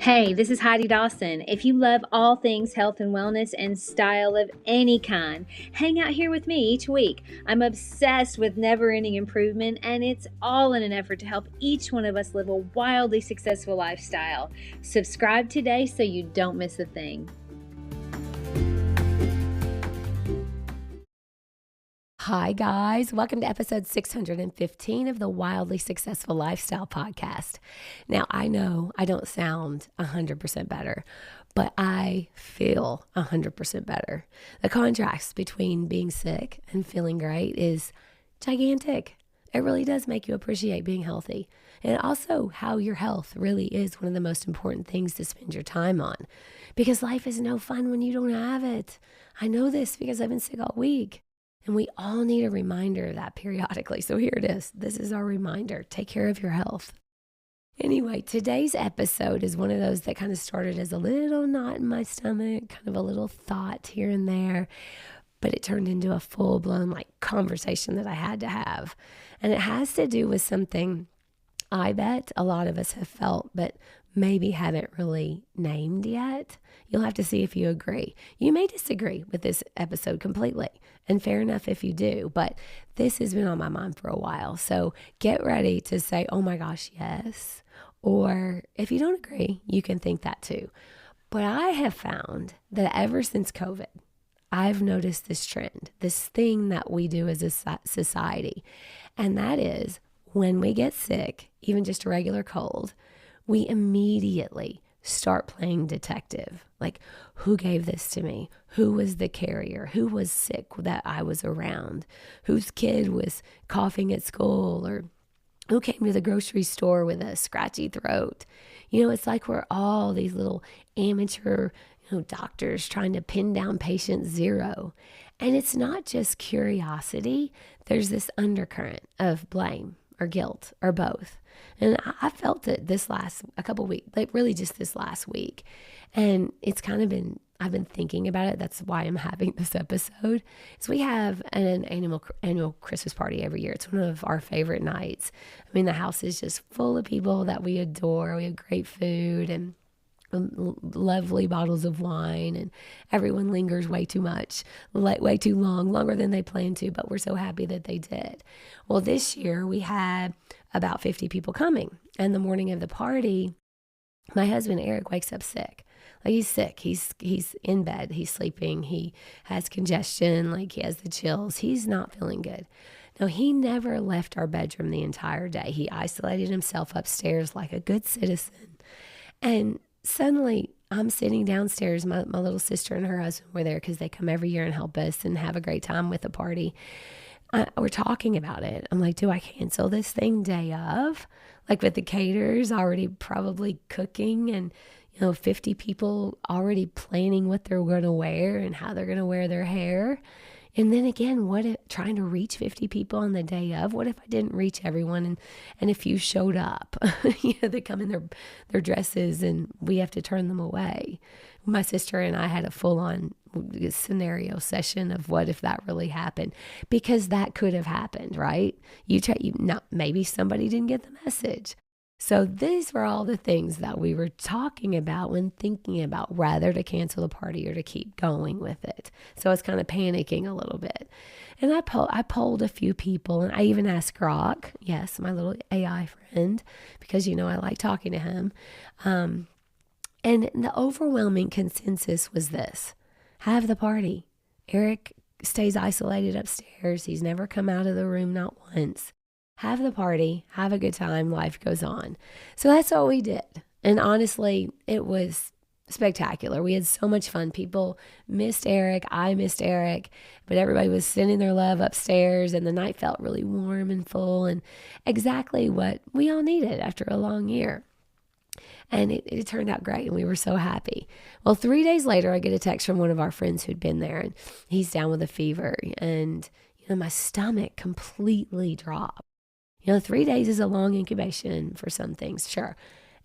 Hey, this is Heidi Dawson. If you love all things health and wellness and style of any kind, hang out here with me each week. I'm obsessed with never ending improvement, and it's all in an effort to help each one of us live a wildly successful lifestyle. Subscribe today so you don't miss a thing. Hi, guys. Welcome to episode 615 of the Wildly Successful Lifestyle Podcast. Now, I know I don't sound 100% better, but I feel 100% better. The contrast between being sick and feeling great is gigantic. It really does make you appreciate being healthy. And also how your health really is one of the most important things to spend your time on, because life is no fun when you don't have it. I know this because I've been sick all week. And we all need a reminder of that periodically. So here it is. This is our reminder. Take care of your health. Anyway, today's episode is one of those that kind of started as a little knot in my stomach, kind of a little thought here and there, but it turned into a full-blown conversation that I had to have. And it has to do with something I bet a lot of us have felt, but maybe haven't really named yet. You'll have to see if you agree. You may disagree with this episode completely, and fair enough if you do, but this has been on my mind for a while. So get ready to say, oh my gosh, yes. Or if you don't agree, you can think that too. But I have found that ever since COVID, I've noticed this trend, this thing that we do as a society, and that is when we get sick, even just a regular cold, we immediately start playing detective. Like, who gave this to me? Who was the carrier? Who was sick that I was around? Whose kid was coughing at school? Or who came to the grocery store with a scratchy throat? It's like we're all these little amateur, doctors trying to pin down patient zero. And it's not just curiosity. There's this undercurrent of blame or guilt or both. And I felt it a couple weeks, really just this last week. And it's kind of been, I've been thinking about it. That's why I'm having this episode. So we have an annual Christmas party every year. It's one of our favorite nights. I mean, the house is just full of people that we adore. We have great food and lovely bottles of wine, and everyone lingers way too much, way too long, longer than they planned to, but we're so happy that they did. Well, this year we had about 50 people coming, and the morning of the party, my husband Eric wakes up sick. He's sick. He's in bed. He's sleeping. He has congestion. He has the chills. He's not feeling good. Now, he never left our bedroom the entire day. He isolated himself upstairs like a good citizen. And suddenly, I'm sitting downstairs. My little sister and her husband were there because they come every year and help us and have a great time with the party. We're talking about it. I'm like, do I cancel this thing day of? With the caterers already probably cooking and, 50 people already planning what they're going to wear and how they're going to wear their hair. And then again, what if trying to reach 50 people on the day of? What if I didn't reach everyone and a few showed up? They come in their dresses and we have to turn them away. My sister and I had a full-on scenario session of what if that really happened, because that could have happened, right? Maybe somebody didn't get the message. So these were all the things that we were talking about when thinking about whether to cancel the party or to keep going with it. So I was kind of panicking a little bit. And I polled a few people, and I even asked Grok, yes, my little AI friend, because, I like talking to him. And the overwhelming consensus was this: have the party. Eric stays isolated upstairs. He's never come out of the room, not once. Have the party, have a good time, life goes on. So that's what we did. And honestly, it was spectacular. We had so much fun. People missed Eric. I missed Eric. But everybody was sending their love upstairs, and the night felt really warm and full, and exactly what we all needed after a long year. And it turned out great, and we were so happy. Well, 3 days later, I get a text from one of our friends who'd been there, and he's down with a fever. And, my stomach completely dropped. 3 days is a long incubation for some things, sure.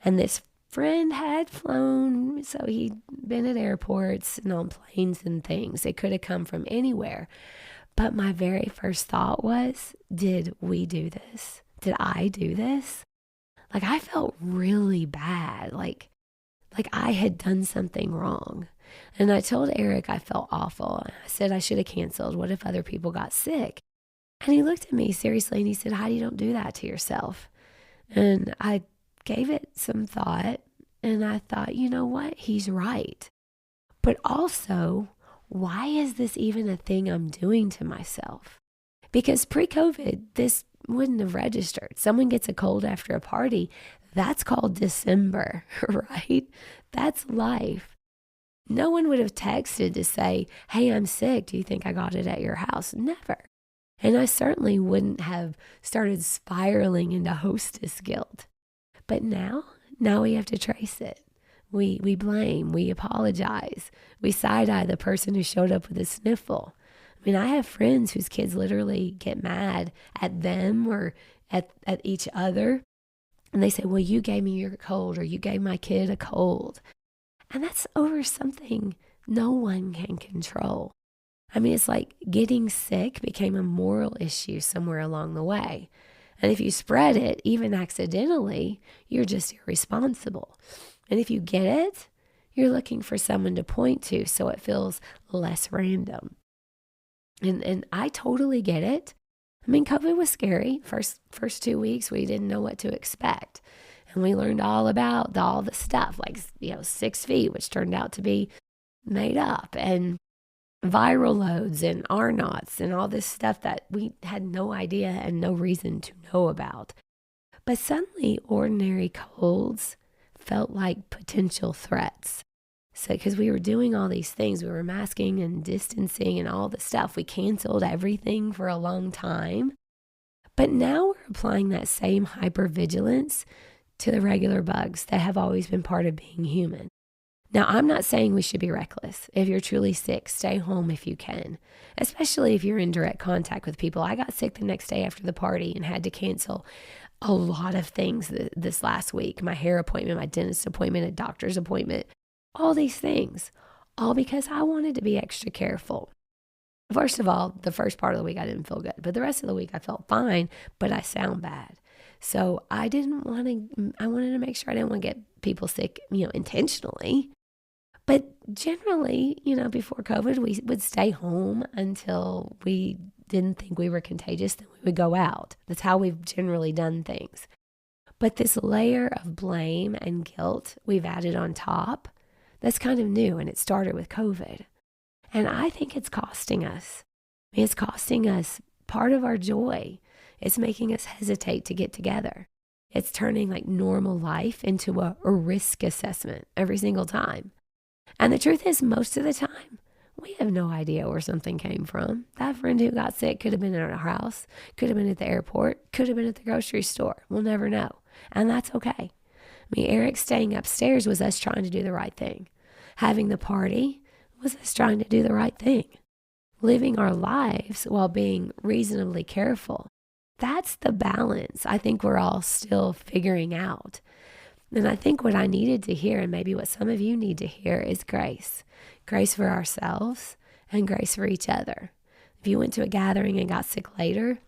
And this friend had flown, so he'd been at airports and on planes and things. It could have come from anywhere. But my very first thought was, did we do this? Did I do this? I felt really bad. like I had done something wrong. And I told Eric I felt awful. I said I should have canceled. What if other people got sick? And he looked at me seriously and he said, Heidi, don't do that to yourself. And I gave it some thought and I thought, you know what? He's right. But also, why is this even a thing I'm doing to myself? Because pre-COVID, this wouldn't have registered. Someone gets a cold after a party. That's called December, right? That's life. No one would have texted to say, hey, I'm sick. Do you think I got it at your house? Never. And I certainly wouldn't have started spiraling into hostess guilt. But now we have to trace it. We blame, we apologize, we side-eye the person who showed up with a sniffle. I mean, I have friends whose kids literally get mad at them or at each other. And they say, well, you gave me your cold or you gave my kid a cold. And that's over something no one can control. I mean, it's like getting sick became a moral issue somewhere along the way. And if you spread it, even accidentally, you're just irresponsible. And if you get it, you're looking for someone to point to so it feels less random. And I totally get it. I mean, COVID was scary. First 2 weeks, we didn't know what to expect. And we learned all about all the stuff, like, 6 feet, which turned out to be made up, and viral loads and R naughts and all this stuff that we had no idea and no reason to know about. But suddenly, ordinary colds felt like potential threats. So, because we were doing all these things, we were masking and distancing and all the stuff. We canceled everything for a long time. But now we're applying that same hypervigilance to the regular bugs that have always been part of being human. Now, I'm not saying we should be reckless. If you're truly sick, stay home if you can, especially if you're in direct contact with people. I got sick the next day after the party and had to cancel a lot of things this last week. My hair appointment, my dentist appointment, a doctor's appointment, all these things, all because I wanted to be extra careful. First of all, the first part of the week I didn't feel good, but the rest of the week I felt fine, but I sound bad. So I wanted to make sure I didn't want to get people sick, intentionally. But generally, before COVID, we would stay home until we didn't think we were contagious, then we would go out. That's how we've generally done things. But this layer of blame and guilt we've added on top, that's kind of new, and it started with COVID. And I think it's costing us. It's costing us part of our joy. It's making us hesitate to get together. It's turning like normal life into a risk assessment every single time. And the truth is, most of the time, we have no idea where something came from. That friend who got sick could have been at our house, could have been at the airport, could have been at the grocery store. We'll never know. And that's okay. I mean, Eric staying upstairs was us trying to do the right thing. Having the party was us trying to do the right thing. Living our lives while being reasonably careful. That's the balance I think we're all still figuring out. And I think what I needed to hear, and maybe what some of you need to hear, is grace. Grace for ourselves and grace for each other. If you went to a gathering and got sick later,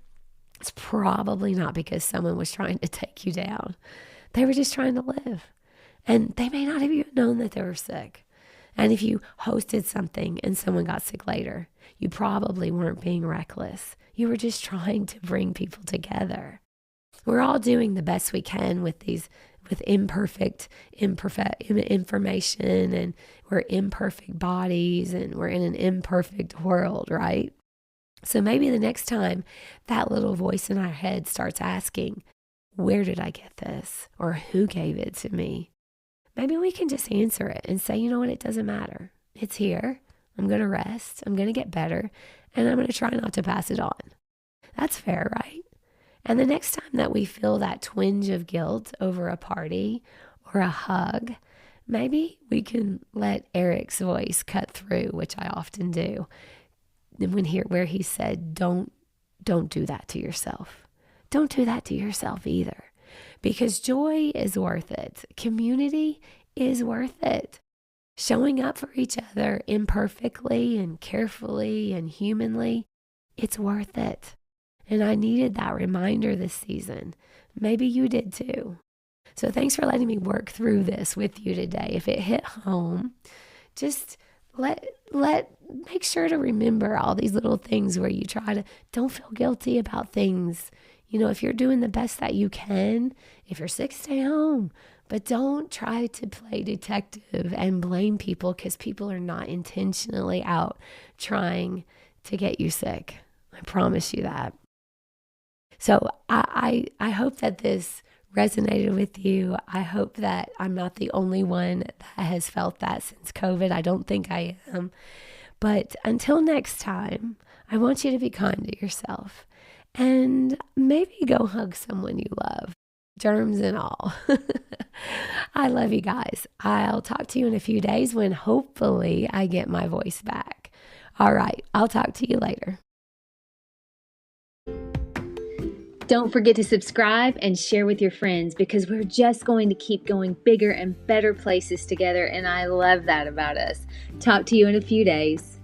it's probably not because someone was trying to take you down. They were just trying to live. And they may not have even known that they were sick. And if you hosted something and someone got sick later, you probably weren't being reckless. You were just trying to bring people together. We're all doing the best we can with imperfect information, and we're imperfect bodies, and we're in an imperfect world, right? So maybe the next time that little voice in our head starts asking, where did I get this? Or who gave it to me? Maybe we can just answer it and say, you know what, it doesn't matter. It's here. I'm going to rest. I'm going to get better. And I'm going to try not to pass it on. That's fair, right? And the next time that we feel that twinge of guilt over a party or a hug, maybe we can let Eric's voice cut through, which I often do, where he said, don't do that to yourself. Don't do that to yourself either. Because joy is worth it. Community is worth it. Showing up for each other imperfectly and carefully and humanly, it's worth it. And I needed that reminder this season. Maybe you did too. So thanks for letting me work through this with you today. If it hit home, just make sure to remember all these little things where you don't feel guilty about things. If you're doing the best that you can, if you're sick, stay home. But don't try to play detective and blame people, because people are not intentionally out trying to get you sick. I promise you that. So I hope that this resonated with you. I hope that I'm not the only one that has felt that since COVID. I don't think I am. But until next time, I want you to be kind to yourself and maybe go hug someone you love, germs and all. I love you guys. I'll talk to you in a few days when hopefully I get my voice back. All right, I'll talk to you later. Don't forget to subscribe and share with your friends, because we're just going to keep going bigger and better places together, and I love that about us. Talk to you in a few days.